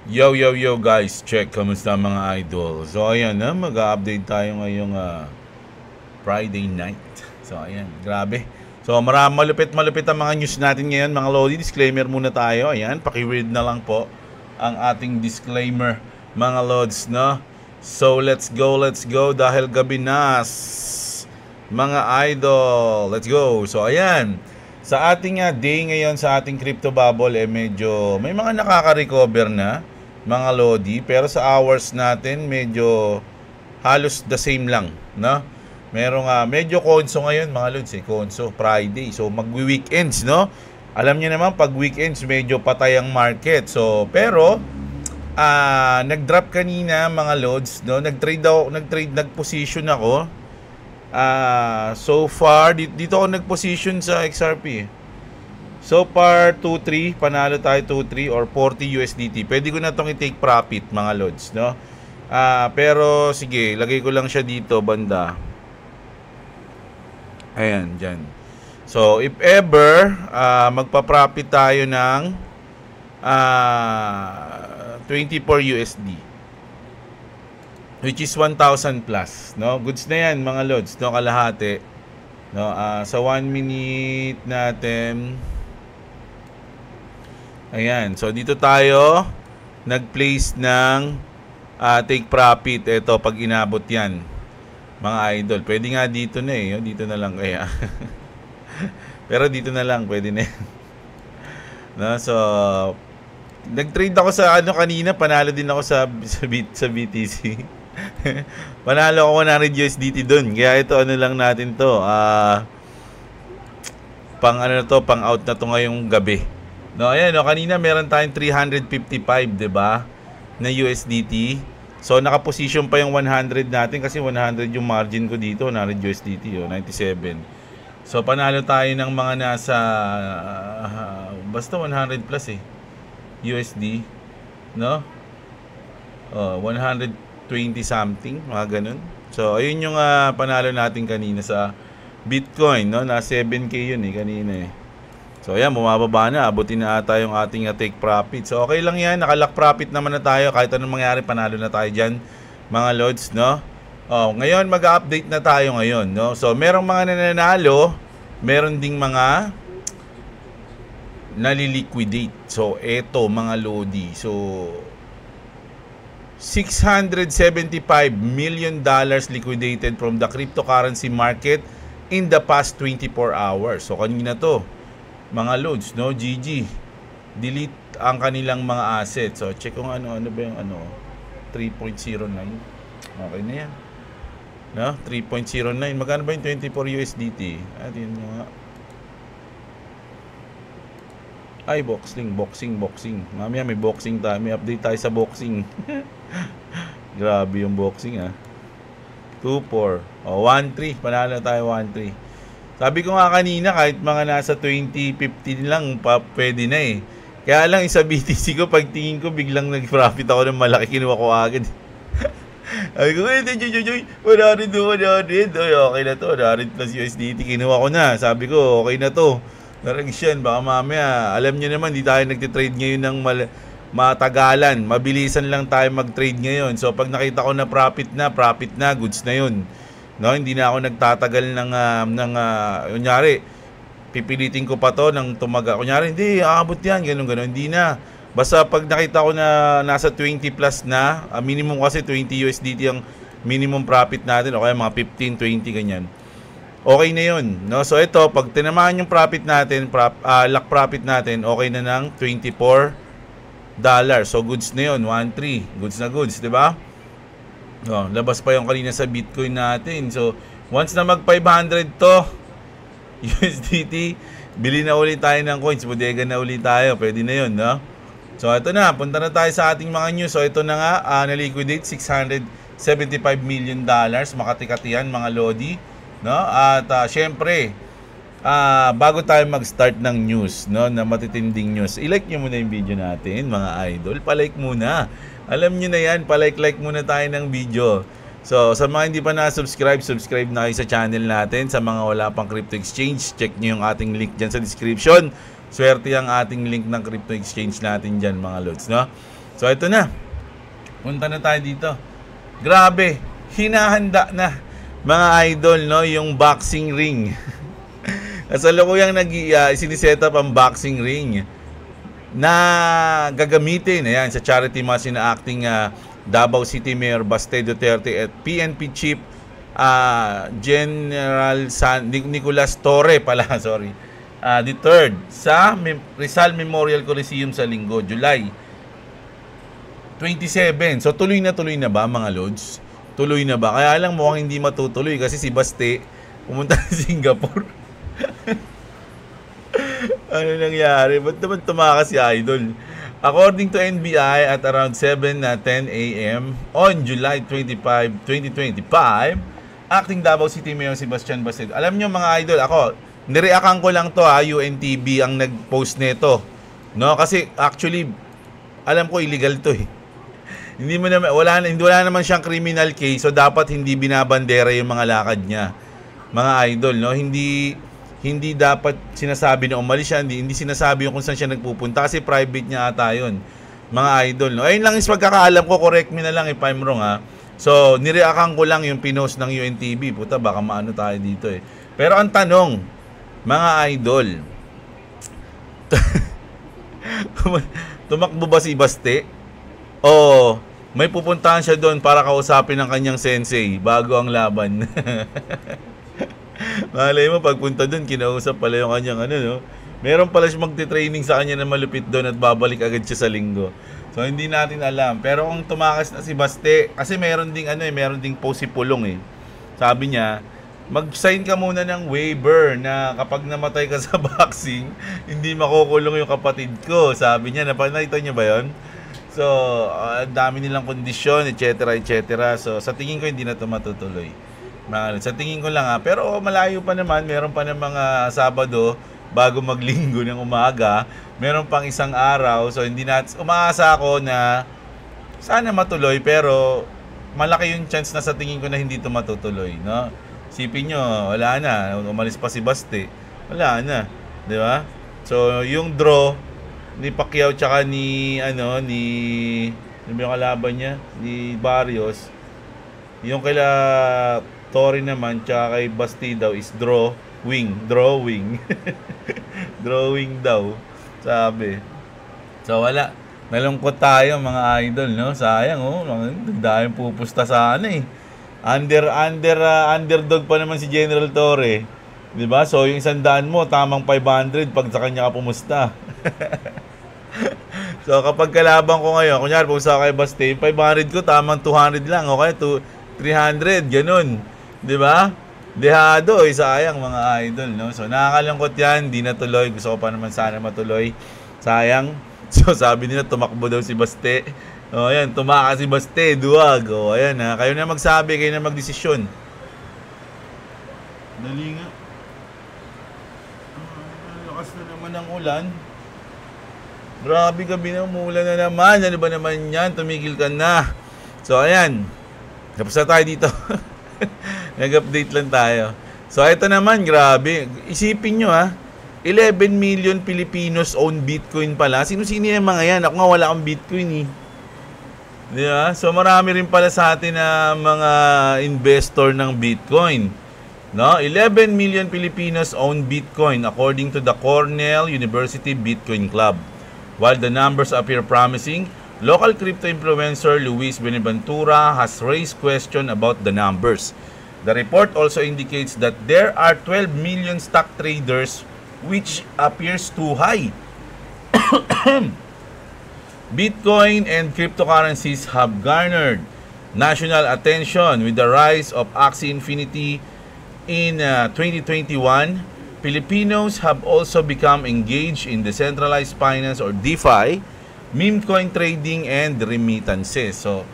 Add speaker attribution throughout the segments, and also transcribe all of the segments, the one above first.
Speaker 1: Yo, yo, yo guys, check, kamusta mga idol? So ayan na, mag-update tayo ngayong Friday night. So ayan, grabe. So malupit ang mga news natin ngayon mga Lodi. Disclaimer muna tayo, ayan, paki-read na lang po ang ating disclaimer mga Lods, no? So let's go dahil gabi na mga idol. Let's go. So ayan, sa ating day ngayon sa ating crypto bubble medyo may mga nakaka-recover na mga Lodi, pero sa hours natin medyo halos the same lang, no? Merong medyo konso ngayon mga Lods, konso Friday. So magwi-weekends, no? Alam niyo naman pag weekends medyo patay ang market. So pero nag-drop kanina mga Lods, no? Nag-position ako. So far dito ako nag-position sa XRP. So far 2-3, panalo tayo 2-3 or 40 USDT. Pwede ko na itong i-take profit mga Lods, no? Pero sige, lagay ko lang siya dito banda. Ayan, dyan. So if ever magpa-profit tayo ng 24 USD, which is 1,000 plus, no? Goods na yan mga Lods, no? Kalahati, no? Sa 1 minute natin. Ayan, so dito tayo nag-place ng take profit. Ito pag inabot yan mga idol. Pwede nga dito na dito na lang kaya. Pero dito na lang pwede na. No, so nag-trade ako sa kanina, panalo din ako sa BTC. Panalo ako 100 USDT doon. Kaya ito lang natin to. Pang pang out na to ngayong gabi. No, ayan, no, kanina meron tayong 355, 'di ba? Na USDT. So naka-position pa yung 100 natin kasi 100 yung margin ko dito, 100 USDT, 97. So panalo tayo ng mga nasa basta 100 plus USD, no? 120 something, mga ganun. So ayun yung panalo natin kanina sa Bitcoin, no? Na 7k yun kanina So ayan, bumababa na, abutin na ata yung ating take profit. So okay lang yan, naka-lock profit naman na tayo. Kahit anong mangyari, panalo na tayo dyan mga Lods, no? Ngayon mag-update na tayo ngayon, no? So merong mga nananalo, meron ding mga naliliquidate. So eto mga Lodi, so $675 million liquidated from the cryptocurrency market in the past 24 hours. So kanina to mga Lods, no? GG. Delete ang kanilang mga assets. So check kung ano ba yung 3.09. Okay na yan, no? 3.09. Magkano ba yung 24 USDT? Atin nga. Ay, boxing. Mamaya may boxing tayo. May update tayo sa boxing. Grabe yung boxing 2-4. 1-3. Panalo tayo 1-3. Sabi ko nga kanina, kahit mga nasa 20-15 lang, pwede na Kaya lang, isa BTC ko, pagtingin ko, biglang nag-profit ako ng malaki, kinuha ko agad. Sabi ko, 100. Okay na to, 100 plus USDT, kinuha ko na. Sabi ko, okay na to. Naragisyan, baka mamaya, alam nyo naman, di tayo nagtitrade ngayon ng matagalan. Mabilisan lang tayo mag-trade ngayon. So, pag nakita ko na profit na, goods na yun. No, hindi na ako nagtatagal ng kunyari, pipilitin ko pa to ng tumaga. Kunyari, hindi, aabot yan, ganun. Hindi na. Basta pag nakita ko na nasa 20 plus na, minimum kasi 20 USDT ang minimum profit natin, o kaya mga 15, 20, ganyan. Okay na yun. No? So ito, pag tinamaan yung profit natin, lock profit natin, okay na ng $24. So goods na yun, 1-3. Goods na goods, di ba? Labas pa yung kanina sa Bitcoin natin. So once na mag 500 to USDT, bili na ulit tayo ng coins, bodega na ulit tayo, pwede na yun, no? So ito na, punta na tayo sa ating mga news. So ito na nga, na-liquidate $675 million, makatikatihan mga Lodi, no? At syempre, bago tayo mag-start ng news, no, na matitinding news, i-like nyo muna yung video natin mga idol, pa-like muna. Alam nyo na yan, pa-like muna tayo ng video. So, sa mga hindi pa na-subscribe, subscribe na kayo sa channel natin. Sa mga wala pang crypto exchange, check nyo yung ating link dyan sa description. Swerte ang ating link ng crypto exchange natin dyan mga Lods, no? So ito na. Punta na tayo dito. Grabe, hinahanda na mga idol, no, yung boxing ring. Kasalukuyang siniset up ang boxing ring na gagamitin ayan, sa charity match na acting Davao City Mayor Baste Duterte at PNP Chief General Nicolas Torre pala, sorry. The third sa Rizal Memorial Coliseum sa Linggo, July 27. So tuloy na ba mga lods? Tuloy na ba? Kaya lang mukhang hindi matutuloy kasi si Baste pumunta sa Singapore. Ano nangyari? Ba't naman tumakas si Idol? According to NBI, at around 7:10 a.m. on July 25, 2025, acting Davao City Mayor Sebastian Baste. Alam nyo mga idol, ako, nireakan ko lang to UNTV ang nag-post nito. No? Kasi actually, alam ko illegal to eh. Wala naman siyang criminal case, so dapat hindi binabandera yung mga lakad niya. Mga idol, no? Hindi dapat sinasabi na umalis siya, hindi sinasabi yung kung saan siya nagpupunta kasi private niya ata yun. Mga idol, no? Ayun lang is pagkakaalam ko, correct me na lang if I'm wrong ha. So, nireakan ko lang yung pinost ng UNTV. Puta, baka maano tayo dito eh. Pero ang tanong, mga idol, tumakbo ba si Baste? O may pupuntahan siya doon para kausapin ng kanyang sensei bago ang laban? Malay mo, pagpunta doon, kinausap pala yung kanyang no? Meron pala siya magti-training sa kanya na malupit doon at babalik agad siya sa Linggo. So, hindi natin alam. Pero kung tumakas na si Baste, kasi meron ding meron ding post si Pulong eh. Sabi niya, mag-sign ka muna ng waiver na kapag namatay ka sa boxing, hindi makukulong yung kapatid ko. Sabi niya, nakita niyo ba yun? So, dami nilang kondisyon, etc. So, sa tingin ko, hindi na ito matutuloy. Sa tingin ko lang pero malayo pa naman, meron pa ng mga Sabado bago maglinggo ng umaga, meron pang isang araw, so hindi umaasa ako na sana matuloy, pero malaki yung chance na sa tingin ko na hindi ito matutuloy, no? Sipin nyo, wala na, umalis pa si Baste, wala na, di ba? So yung draw ni Pacquiao tsaka ni ano yung kalaban niya, ni Barrios, yung kaila Torre naman tsaka kay Baste daw is drawing drawing daw, sabi. So wala, nalungkot tayo mga idol, no? Sayang dahil pupusta sana eh. Underdog pa naman si General Torre, di ba? So yung 100 mo tamang 500 pag sa kanya ka pumusta. So kapag kalaban ko ngayon, kunyari pumunta kay Baste, 500 ko tamang 200 lang, okay? 300 ganun, di ba? Dehado, sayang mga idol, no? So nakakalungkot yan, di natuloy. Gusto ko pa naman sana matuloy, sayang. So sabi nila tumakbo daw si Baste. Ayan, tumakas si Baste, duwag. Ayan kayo na magsabi, kayo na magdesisyon. Dali nga. Lakas na naman ang ulan. Grabe, gabi na, umuulan na naman. Ano ba naman yan? Tumigil ka na. So ayan, tapos na tayo dito. Nag-update lang tayo. So ito naman, grabe. Isipin nyo 11 million Filipinos own Bitcoin pala. Sino-sino yung mga yan? Ako nga wala akong Bitcoin eh. Di ba? So marami rin pala sa atin na mga investor ng Bitcoin. No? 11 million Filipinos own Bitcoin according to the Cornell University Bitcoin Club. While the numbers appear promising, local crypto influencer Luis Benaventura has raised question about the numbers. The report also indicates that there are 12 million stock traders, which appears too high. Bitcoin and cryptocurrencies have garnered national attention with the rise of Axie Infinity in 2021. Filipinos have also become engaged in decentralized finance or DeFi, meme coin trading, and remittances. So,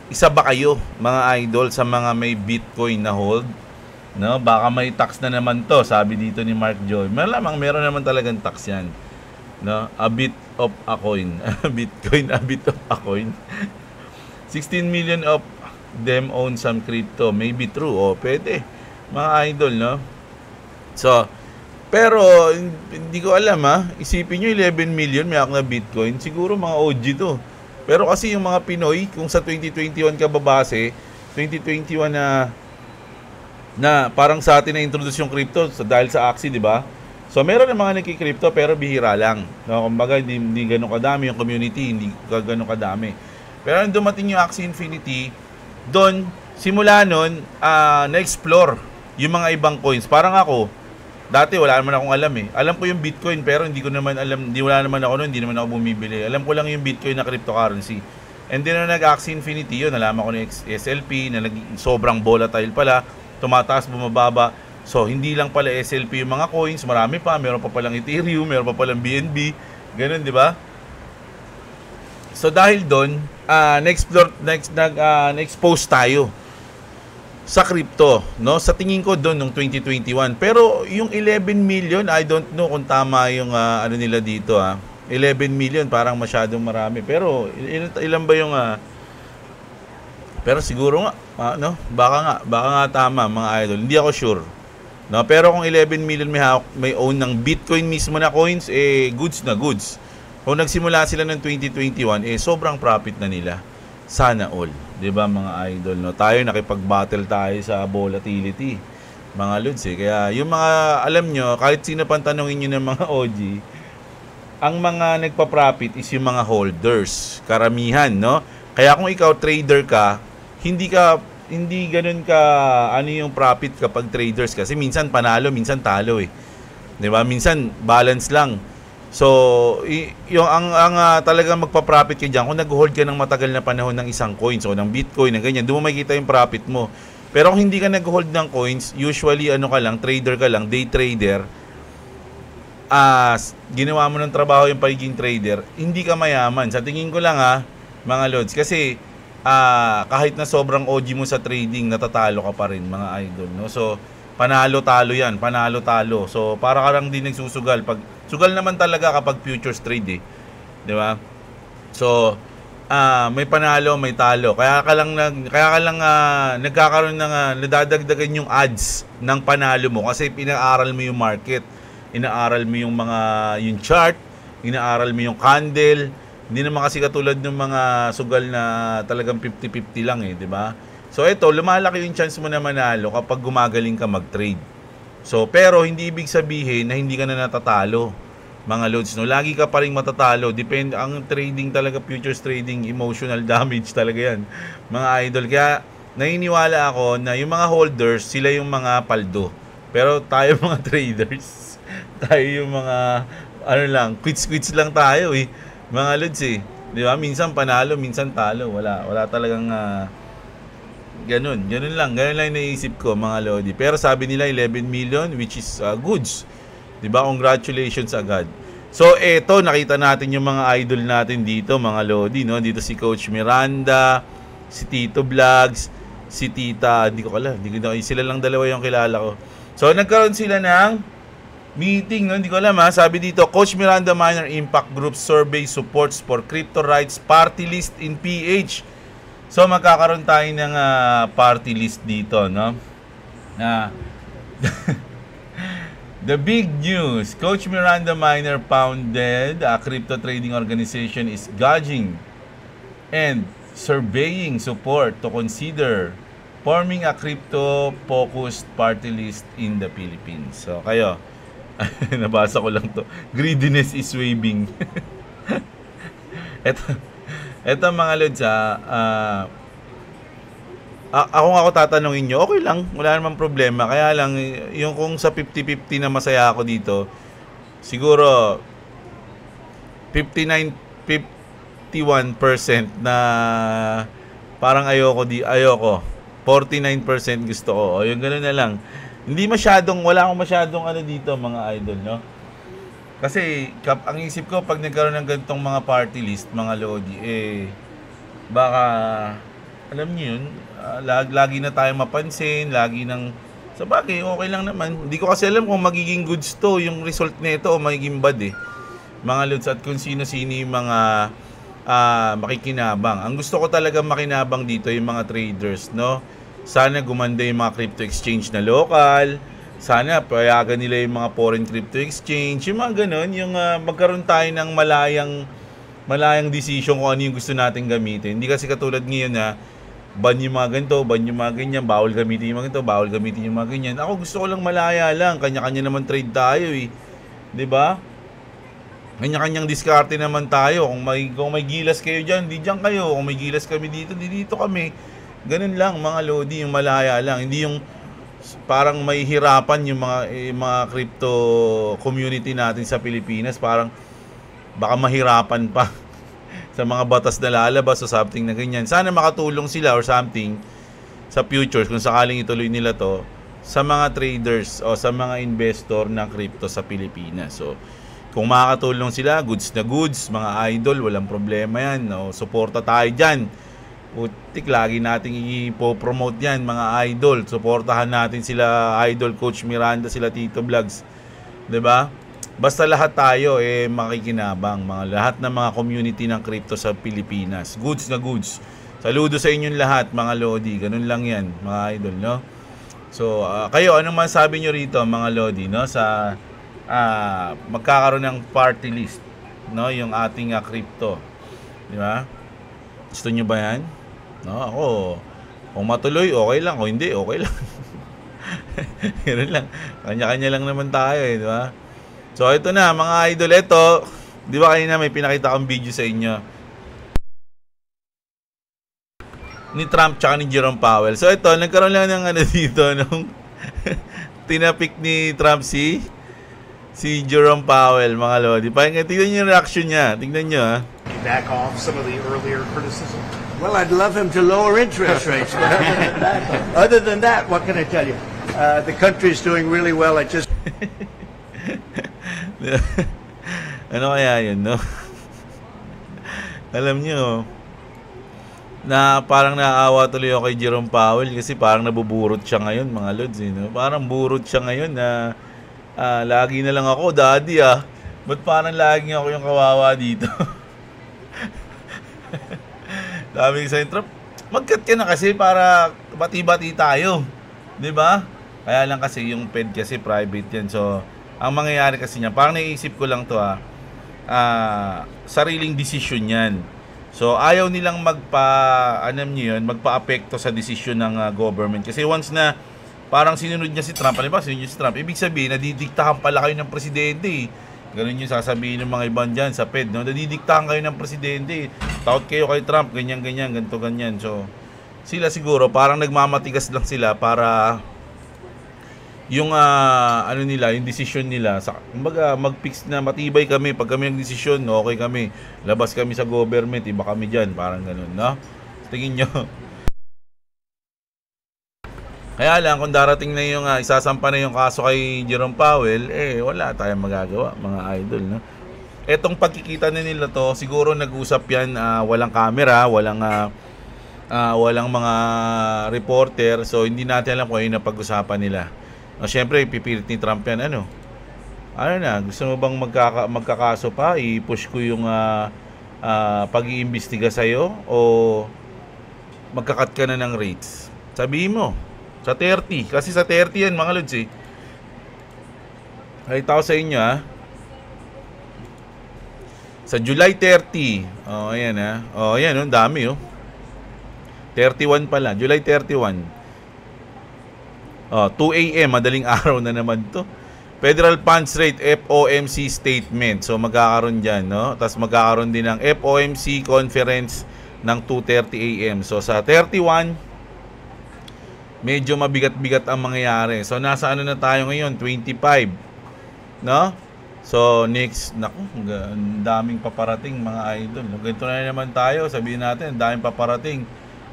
Speaker 1: isa ba kayo mga idol sa mga may Bitcoin na hold? No, baka may tax na naman to, sabi dito ni Mark Joy. Malamang meron naman talagang tax yan. No, a bit of a coin. Bitcoin, a bit of a coin. 16 million of them own some crypto. Maybe true. Pwede. Mga idol, no? So, pero hindi ko alam Isipin nyo 11 million may na Bitcoin. Siguro mga OG to. Pero kasi yung mga Pinoy, kung sa 2021 ka babase, 2021 na parang sa atin na introduce yung crypto dahil sa Axie, di ba? So meron ng mga nagki-crypto pero bihira lang. No, kumbaga hindi ganoon kadami yung community, hindi ganoon kadami. Pero nung dumating yung Axie Infinity, doon simula noon na-explore yung mga ibang coins. Parang ako, dati wala naman akong alam eh. Alam ko yung Bitcoin pero hindi ko naman alam, wala naman ako noon, hindi naman ako bumibili. Alam ko lang yung Bitcoin na cryptocurrency. And then nung nag-Axie Infinity yun, nalaman ko na SLP na sobrang volatile pala, tumataas, bumababa. So hindi lang pala SLP yung mga coins, marami pa, meron pa palang Ethereum, meron pa palang BNB, ganun, di ba? So dahil doon, na-expose tayo sa crypto, no? Sa tingin ko doon nung 2021. Pero yung 11 million, I don't know kung tama yung ano nila dito 11 million parang masyadong marami. Pero ilan ba yung pero siguro nga no? Baka nga tama mga idol. Hindi ako sure. No, pero kung 11 million may own ng Bitcoin mismo na coins, goods na goods. Kung nagsimula sila ng 2021, sobrang profit na nila. Sana all. 'Di ba mga idol, no? Tayo nakipag-battle tayo sa volatility. Mga lods Kaya yung mga alam nyo, kahit sino pang tanongin nyo ng mga OG, ang mga nagpa-profit is yung mga holders. Karamihan, no? Kaya kung ikaw trader ka, hindi ganun ka ano yung profit kapag traders kasi minsan panalo, minsan talo 'Di ba? Minsan balance lang. So, yung talagang magpa-profit ka diyan kung nag-hold ka ng matagal na panahon ng isang coins o ng Bitcoin na ganyan, doon mo makikita yung profit mo. Pero kung hindi ka nag-hold ng coins, usually ano ka lang, trader ka lang, day trader, ginawa mo ng trabaho yung pagiging trader, hindi ka mayaman. Sa tingin ko lang mga lods, kasi kahit na sobrang OG mo sa trading, natatalo ka pa rin mga idol, no? So panalo-talo yan, panalo-talo. So para ka lang din nagsusugal. Sugal naman talaga kapag futures trade 'di ba? So may panalo, may talo. Kaya ka lang nagkakaroon ng nadadagdagan yung odds ng panalo mo kasi pinag-aaral mo yung market. Inaaral mo yung chart, inaaral mo yung candle. Hindi naman kasi katulad ng mga sugal na talagang 50-50 lang 'di ba? So ito, lumalaki yung chance mo na manalo kapag gumagaling ka mag-trade. So pero hindi ibig sabihin na hindi ka na natatalo, mga loads, no? Lagi ka pa ring matatalo. Depende ang trading talaga, futures trading, emotional damage talaga 'yan, mga idol. Kaya naniniwala ako na yung mga holders, sila yung mga paldo. Pero tayo mga traders, tayo yung mga quits lang tayo mga loads 'Di ba? Minsan panalo, minsan talo. Wala talagang ganun lang naisip ko mga lodi. Pero sabi nila 11 million, which is goods. 'Di ba? Congratulations agad. So eto, nakita natin yung mga idol natin dito mga lodi, no? Dito si Coach Miranda, si Tito Vlogs, si Tita, sila lang dalawa yung kilala ko. So nagkaroon sila ng meeting, no? Hindi ko alam Sabi dito, Coach Miranda Miner Impact Group survey supports for crypto rights party list in PH. So magkakaroon tayo ng party list dito, no? The big news, Coach Miranda Miner founded a crypto trading organization is gauging and surveying support to consider forming a crypto-focused party list in the Philippines. So kayo, nabasa ko lang to. Greediness is waving. Eto mga lods ako tatanungin nyo, okay lang, wala namang problema. Kaya lang, yung kung sa 50-50 na masaya ako dito, siguro 51% na parang ayoko. 49% gusto ko. O yung gano'n na lang. Wala akong masyadong dito mga idol, no? Kasi ang isip ko pag nagkaroon ng ganitong mga party list, mga lodi, baka alam niyo yun, lagi na tayo mapansin, sa bagay, okay lang naman. Hindi ko kasi alam kung magiging goods to yung result nito o magiging bad mga lods, at kung sino-sino yung mga makikinabang. Ang gusto ko talaga makinabang dito yung mga traders, no? Sana gumanda yung mga crypto exchange na local. Sana payagan nila yung mga foreign crypto exchange, yung mga ganun, yung magkaroon tayo ng malayang malayang decision kung ano yung gusto natin gamitin. Hindi kasi katulad ngayon na ban yung mga ganito, ban yung mga ganyan, bawal gamitin yung mga ganito, bawal gamitin yung mga ganyan. Ako gusto ko lang malaya lang, kanya-kanya naman trade tayo eh. 'Di ba? Kanya-kanyang diskarte naman tayo. Kung may gilas kayo diyan, di diyan kayo. Kung may gilas kami dito, di dito kami. Ganun lang mga lodi, yung malaya lang. Hindi yung parang may hirapan yung mga crypto community natin sa Pilipinas, parang baka mahirapan pa sa mga batas na lalabas o something na ganyan. Sana makatulong sila or something sa futures kung sakaling ituloy nila to sa mga traders o sa mga investor ng crypto sa Pilipinas. So, kung makakatulong sila, goods na goods, mga idol, walang problema yan. No? Suporta tayo dyan. Putik, lagi nating ipopromote yan, mga idol. Suportahan natin sila, Idol Coach Miranda, sila Tito Vlogs. 'Di ba? Basta lahat tayo makikinabang, lahat ng mga community ng crypto sa Pilipinas. Goods na goods. Saludo sa inyong lahat, mga lodi. Ganun lang 'yan, mga idol, no? So, kayo anong masabi nyo rito, mga lodi, no? Sa magkakaroon ng party list, no? Yung ating crypto. 'Di ba? Gusto nyo ba 'yan? No, ako kung matuloy, okay lang. Kung hindi, okay lang. Ganun lang. Kanya-kanya lang naman tayo, di ba? So, ito na, mga idol. Ito, di ba kanina may pinakita akong video sa inyo ni Trump tsaka ni Jerome Powell. So, ito, nagkaroon lang ng dito nung tinapik ni Trump si Jerome Powell, mga lodi. Tingnan nyo yung reaction niya. Tingnan nyo, ha.
Speaker 2: Back off some of the earlier criticism.
Speaker 3: Well, I'd love him to lower interest rates. Other than that, what can I tell you? The country's doing really well. I just...
Speaker 1: Ano kaya yun, no? Alam nyo, na parang naaawa tuloy ako kay Jerome Powell kasi parang nabuburot siya ngayon, mga lods, no? Parang burot siya ngayon na lagi na lang ako, daddy, ba't parang lagi ako yung kawawa dito? Sabi sa Trump, mag-cut ka na kasi para bati-bati tayo, 'di ba? Kaya lang kasi yung Fed kasi private yan. So, ang mangyayari kasi niya, parang naisip ko lang to sariling decision yan. So, ayaw nilang magpa-apekto sa decision ng government. Kasi once na parang sinunod niya si Trump, ibig sabihin, nadidiktahan pala kayo ng presidente. Ganun yung sasabihin ng mga ibang dyan sa Fed, no? Nadidiktahan kayo ng presidente. Takot kayo kay Trump, ganyan-ganyan, ganito-ganyan. So, sila siguro, parang nagmamatigas lang sila para yung yung decision nila, kumbaga mag-fix na matibay kami pag kami ang desisyon, okay kami. Labas kami sa government, iba kami diyan, parang ganoon, no? Tingin niyo. Kaya lang kung darating na yung isasampa na yung kaso kay Jerome Powell, wala tayong magagawa, mga idol, no? Etong pagkikita nila to, siguro nag-usap yan, walang camera, walang mga reporter, so hindi natin alam kung ano na pag-usapan nila. Siyempre, pipilit ni Trump yan, ano na, gusto mo bang magkakaso pa? I-push ko yung pag-iimbestiga sa'yo o magkakat ka na ng rates? Sabihin mo, sa 30. Kasi sa 30 yan, mga lods, Halita ko sa inyo, Sa July 30. Ayan, ayan, dami, 31 pala. July 31. 2 a.m. madaling araw na naman to. Federal Funds Rate, FOMC statement. So magkakaroon dyan, no? Tapos magkakaroon din ng FOMC conference ng 2:30 a.m. So sa 31, medyo mabigat-bigat ang mangyayari. So nasa ano na tayo ngayon? 25. No? So next, ang daming paparating, mga idol. Ganito na naman tayo, sabihin natin, ang daming paparating.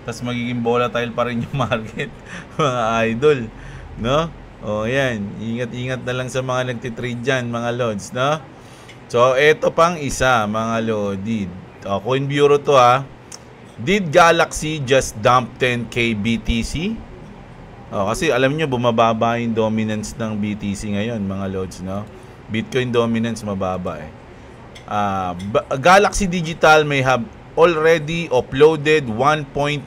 Speaker 1: Tapos magiging volatile pa rin yung market, mga idol, no? Yan, ingat-ingat na lang sa mga nagtitrade dyan, mga lods, no? So, eto pang isa, mga lodi. Coin Bureau to, Did Galaxy just dump 10k BTC? Kasi alam nyo, bumababa yung dominance ng BTC ngayon, mga lods, no? Bitcoin dominance mababa, Galaxy Digital may have already uploaded 1.1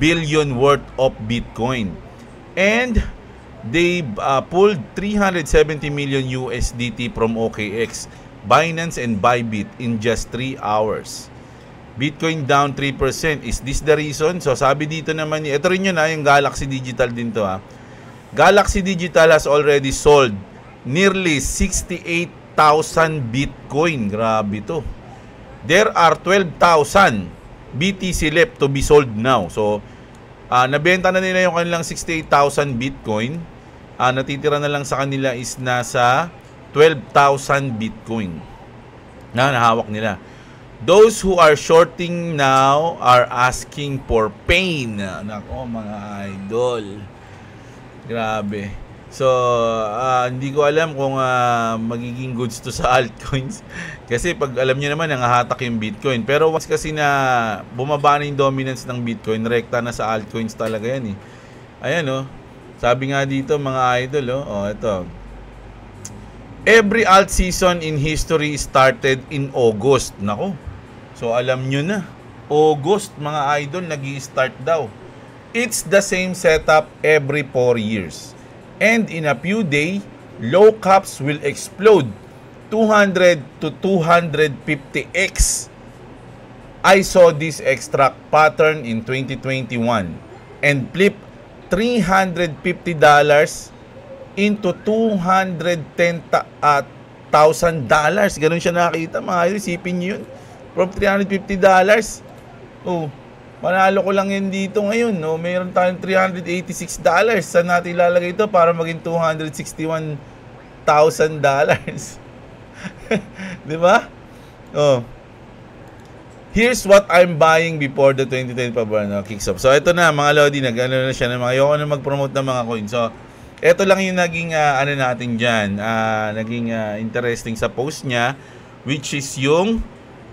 Speaker 1: billion worth of Bitcoin, and they pulled 370 million USDT from OKX Binance and Bybit in just 3 hours. Bitcoin down 3%. Is this the reason? So sabi dito naman, ito rin yun yung Galaxy Digital din to Galaxy Digital has already sold nearly 68,000 Bitcoin. Grabe to. There are 12,000 BTC left to be sold now. So nabenta na nila yung kanilang 68,000 Bitcoin. Natitira na lang sa kanila is nasa 12,000 Bitcoin na nahawak nila. Those who are shorting now are asking for pain. Nako mga idol. Grabe. So, hindi ko alam kung magiging goods to sa altcoins. Kasi pag alam niyo naman, nangahatak yung Bitcoin. Pero once kasi na bumaba na yung dominance ng Bitcoin, rekta na sa altcoins talaga yan Ayan sabi nga dito mga idol ito. Every alt season in history started in August. Nako. So alam nyo na. August mga idol nag-i-start daw. It's the same setup every 4 years. And in a few days, low caps will explode 200 to 250x. I saw this extract pattern in 2021 and flip $350 into $210,000. Ganun siya nakita mga idol. Isipin nyo yun. From $350. Manalo ko lang yun dito ngayon. Mayroon tayong $386. Saan natin ilalagay ito para maging $261,000? Diba? Here's what I'm buying before the 2025 kicks off. So ito na mga Lodi. Nag-ano na siya na mga ayoko na mag-promote ng mga coins. So ito lang yung naging natin dyan, naging interesting sa post niya, which is yung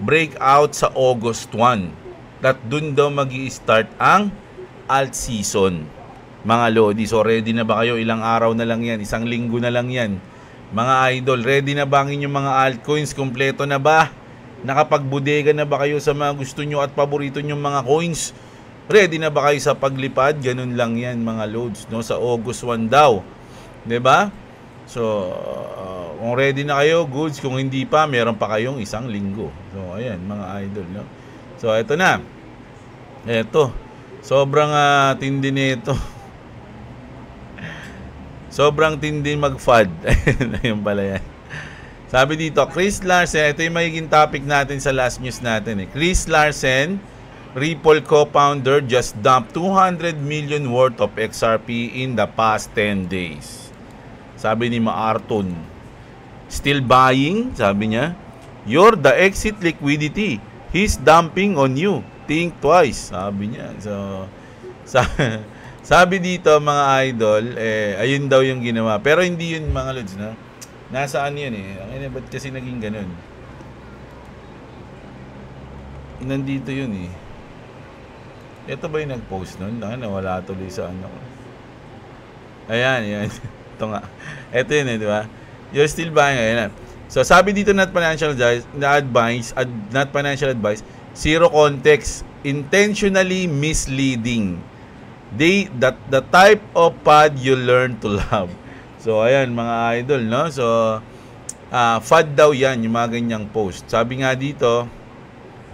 Speaker 1: breakout sa August 1. That dun daw magi-start ang alt season. Mga Lodi, so ready na ba kayo? Ilang araw na lang yan, isang linggo na lang yan. Mga idol, ready na ba ang inyong mga altcoins? Kompleto na ba? Nakapagbudega na ba kayo sa mga gusto nyo at paborito nyo mga coins? Ready na ba kayo sa paglipad? Ganun lang yan mga loads, sa August 1 daw. 'Di ba? So, kung ready na kayo, goods. Kung hindi pa, meron pa kayong isang linggo. So, ayan mga idol, So, ito na. Ito. Sobrang tindi nito. Sobrang tindi mag-FUD. Ayun pala yan. Sabi dito, Chris Larsen, ito yung magiging topic natin sa last news natin. Chris Larsen, Ripple co-founder, just dumped 200 million worth of XRP in the past 10 days. Sabi ni Maarton. Still buying? Sabi niya. You're the exit liquidity. He's dumping on you. Think twice. Sabi niya. So, sabi dito mga idol, ayun daw yung ginawa. Pero hindi yun mga lods, nasaan yun ba't kasi naging ganun? Nandito yun Ito ba yung nag-post nun? Nawala tuloy sa Ayan, yan. Ito nga. Ito yun di ba? You're still buying. Ayan. So, sabi dito not financial advice, zero context, intentionally misleading. The type of FUD you learn to love. So, ayan mga idol, So, FUD daw yan, yung mga ganyang post. Sabi nga dito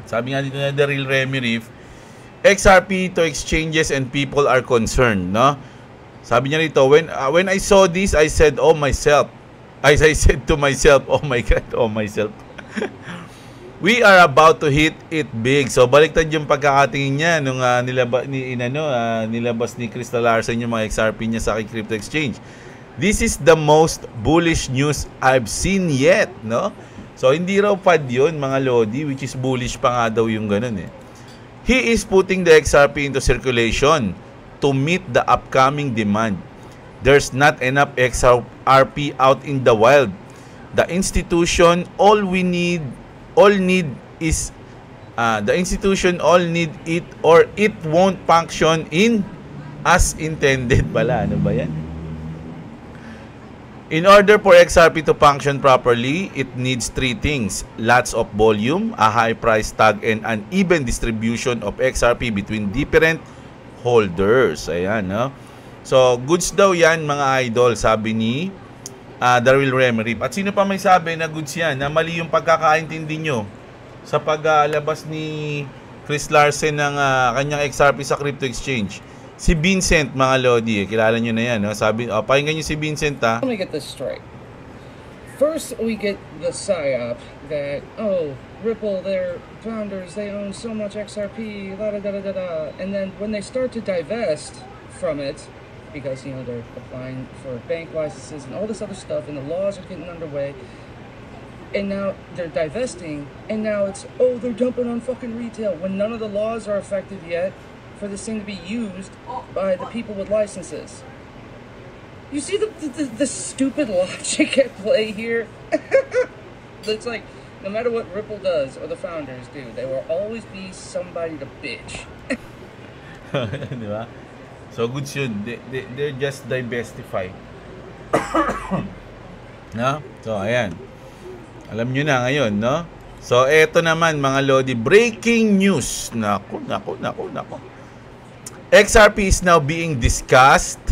Speaker 1: na The Real Remy Reef, XRP to exchanges and people are concerned, Sabi niya rito, when I saw this, I said, I said to myself, oh my God, we are about to hit it big. So baliktad yung pagkakatingin niya nung nilabas ni Chris Larsen yung mga XRP niya sa crypto exchange. This is the most bullish news I've seen yet, So hindi raw FUD yun, mga Lodi, which is bullish pa nga daw yung ganun He is putting the XRP into circulation to meet the upcoming demand. There's not enough XRP out in the wild. The institution all need it or it won't function in as intended pala. Ano ba yan? In order for XRP to function properly, it needs 3 things. Lots of volume, a high price tag, and an even distribution of XRP between different holders. Ayan, So, goods daw yan, mga idol, sabi ni Darryl Remery. At sino pa may sabi na goods yan, na mali yung pagkakaintindi nyo sa paglabas ni Chris Larsen ng kanyang XRP sa crypto exchange? Si Vincent, mga Lodi, kilala nyo na yan. No? Sabi, pakinggan nyo si Vincent, ha?
Speaker 4: Let me get this straight. First, we get the psyop that, oh, Ripple, their founders, they own so much XRP, da da da da da. And then when they start to divest from it, because, you know, they're applying for bank licenses and all this other stuff, and the laws are getting underway, and now they're divesting, and now it's, oh, they're dumping on fucking retail, when none of the laws are effective yet for this thing to be used by the people with licenses. You see the stupid logic at play here? It's like, no matter what Ripple does or the founders do, there will always be somebody to bitch.
Speaker 1: Di ba? So, goods yun. They're just divestify. No? So, ayan. Alam nyo na ngayon, no? So, eto naman, mga Lodi. Breaking news. Naku. XRP is now being discussed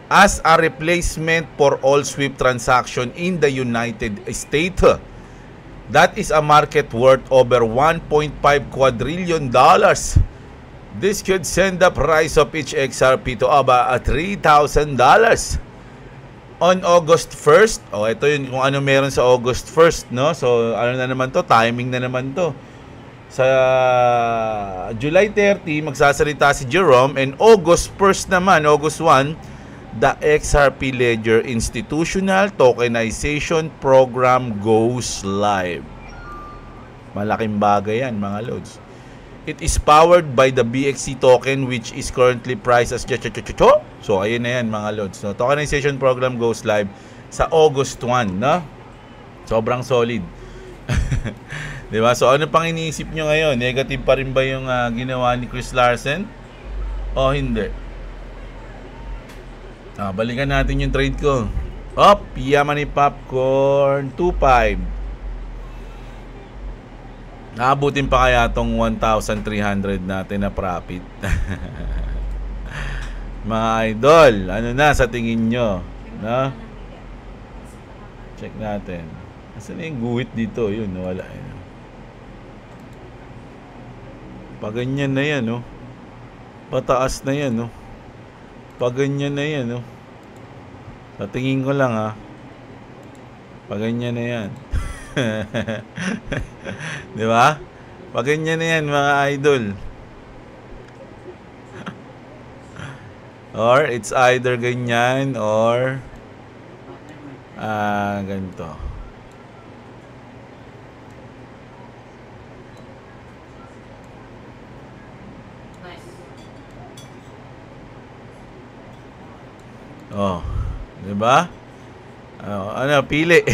Speaker 1: as a replacement for all sweep transaction in the United States. That is a market worth over $1.5 quadrillion. This could send the price of each XRP to about $3,000. On August 1st, ito yun kung ano meron sa August 1st, no? So, ano na naman to? Timing na naman to. Sa July 30, magsasalita si Jerome, and August 1st naman, August 1, the XRP Ledger Institutional Tokenization Program goes live. Malaking bagay yan, mga Lods. It is powered by the BXC token, which is currently priced as cho. So, ayun na yan, mga Lods. No? Tokenization program goes live sa August 1, no? Sobrang solid. Diba? So, ano pang iniisip nyo ngayon? Negative pa rin ba yung ginawa ni Chris Larsen? O hindi? Balikan natin yung trade ko. Yaman ni Popcorn 2.5. Naabutin pa kaya tong 1,300 natin na profit. Mga idol, ano na sa tingin nyo? No? Check natin. Asan na yung guhit dito? Yun, wala. Paganyan na yan, no? Pataas na yan, no? Paganyan na yan, no? Sa tingin ko lang, ha? Paganyan na yan. Di ba? Paganyan na yan, mga idol. Or, it's either ganyan, or ganito. Oh, 'di ba? Ano, pili.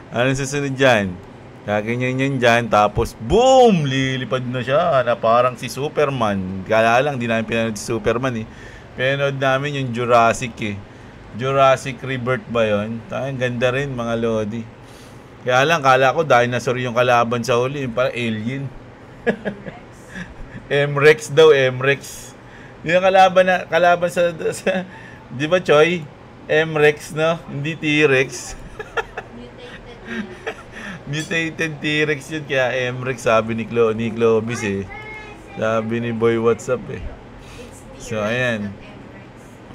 Speaker 1: Anong susunod diyan? Kaganyan yan diyan, tapos boom, lilipad na siya na parang si Superman. Kala lang di namin pinanood si Superman eh. Pinanood namin yung Jurassic eh. Jurassic Rebirth ba 'yon? Tayang ganda rin, mga Lodi. Kaya lang kala ko dinosaur yung kalaban sa huli, yung parang alien. M-Rex daw, M-Rex. Yung kalaban sa di ba, Choy? M-Rex, no? Hindi T-Rex. Mutated T-Rex yun, kaya M-Rex, sabi ni Clovis eh. Sabi ni Boy WhatsApp eh. So, ayan.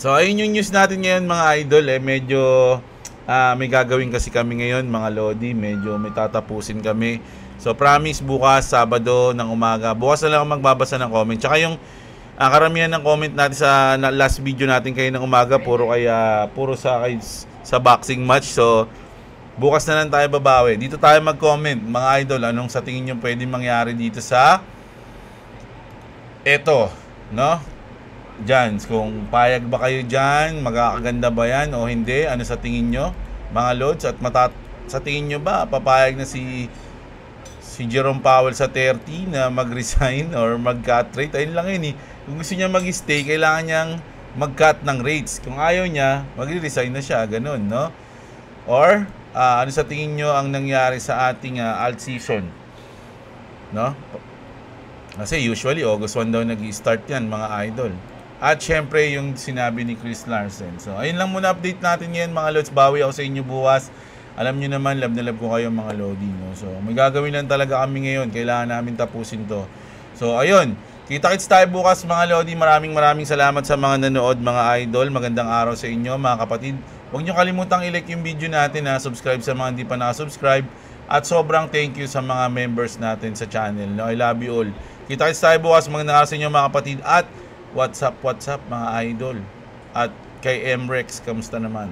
Speaker 1: So, ayun yung news natin ngayon, mga idol. Medyo may gagawin kasi kami ngayon, mga Lodi. Medyo may tatapusin kami. So, promise, bukas, Sabado ng umaga. Bukas na lang ako magbabasa ng comment. Tsaka yung karamihan ng comment natin sa last video natin kayo ng umaga, puro sa boxing match. So, bukas na lang tayo babawi. Dito tayo mag-comment, mga idol. Anong sa tingin nyo pwede mangyari dito sa eto, no? Diyan, kung payag ba kayo dyan, magkakaganda ba yan o hindi? Ano sa tingin nyo, mga Lods? At sa tingin nyo ba, papayag na si Jerome Powell sa 30 na mag-resign or mag-cut rate? Ayun lang yun eh. Kung gusto niya mag-stay, kailangan niyang mag-cut ng rates. Kung ayaw niya, mag-resign na siya. Ganun, no? Or, ano sa tingin nyo ang nangyari sa ating alt season? No? Kasi usually, August 1 daw nag-start yan, mga idol. At syempre yung sinabi ni Chris Larsen. So ayun lang muna update natin ngayon mga Lods. Bawi ako sa inyo bukas. Alam nyo naman, love na love ko kayo mga Lodi, no? So may gagawin lang talaga kami ngayon. Kailangan namin tapusin to. So ayun, kita-kits tayo bukas mga Lodi. Maraming salamat sa mga nanood, mga idol. Magandang araw sa inyo mga kapatid. Huwag nyo kalimutang i-like yung video natin, ha. Subscribe sa mga hindi pa nakasubscribe. At sobrang thank you sa mga members natin sa channel, no? I love you all. Kita-kits tayo bukas. Magandang araw sa inyo mga kapatid. At what's up mga idol. At kay MREX, kamusta naman?